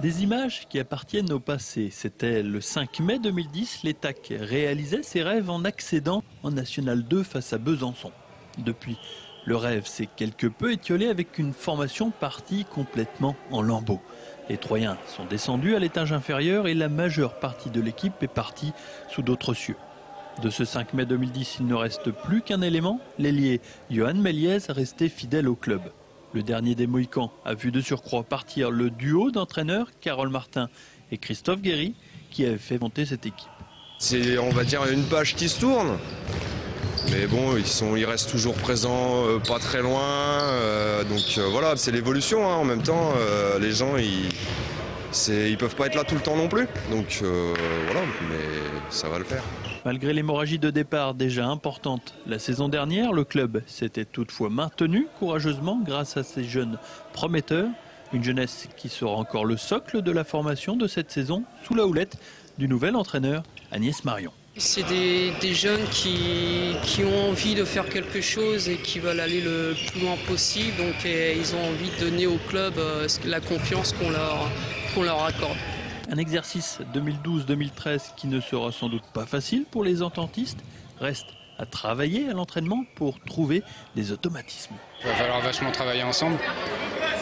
Des images qui appartiennent au passé. C'était le 5 mai 2010, l'ETAC réalisait ses rêves en accédant en National 2 face à Besançon. Depuis, le rêve s'est quelque peu étiolé avec une formation partie complètement en lambeaux. Les Troyens sont descendus à l'étage inférieur et la majeure partie de l'équipe est partie sous d'autres cieux. De ce 5 mai 2010, il ne reste plus qu'un élément, l'ailier Johan Méliez resté fidèle au club. Le dernier des Mohicans a vu de surcroît partir le duo d'entraîneurs Carole Martin et Christophe Guéry qui avait fait monter cette équipe. C'est, on va dire, une page qui se tourne. Mais bon, ils restent toujours présents, pas très loin. Voilà, c'est l'évolution. En même temps, les gens, ils peuvent pas être là tout le temps non plus. Donc voilà, mais ça va le faire. Malgré l'hémorragie de départ déjà importante la saison dernière, le club s'était toutefois maintenu courageusement grâce à ses jeunes prometteurs. Une jeunesse qui sera encore le socle de la formation de cette saison sous la houlette du nouvel entraîneur Agnès Marion. C'est des jeunes qui ont envie de faire quelque chose et qui veulent aller le plus loin possible. Donc ils ont envie de donner au club la confiance qu'on leur accorde. Un exercice 2012-2013 qui ne sera sans doute pas facile pour les ententistes. Reste à travailler à l'entraînement pour trouver des automatismes. Il va falloir vachement travailler ensemble.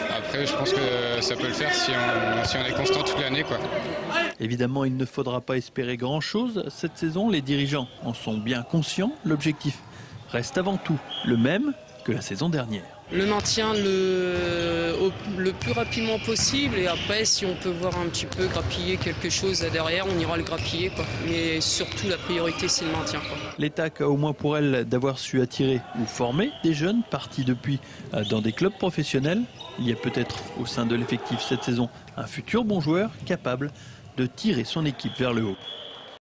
Après, je pense que ça peut le faire si on est constant toute l'année, quoi. Évidemment, il ne faudra pas espérer grand-chose cette saison. Les dirigeants en sont bien conscients. L'objectif reste avant tout le même que la saison dernière. Le maintien le plus rapidement possible et après si on peut voir un petit peu grappiller quelque chose derrière, on ira le grappiller, quoi. Mais surtout la priorité c'est le maintien, quoi. L'ETAC a au moins pour elle d'avoir su attirer ou former des jeunes partis depuis dans des clubs professionnels. Il y a peut-être au sein de l'effectif cette saison un futur bon joueur capable de tirer son équipe vers le haut.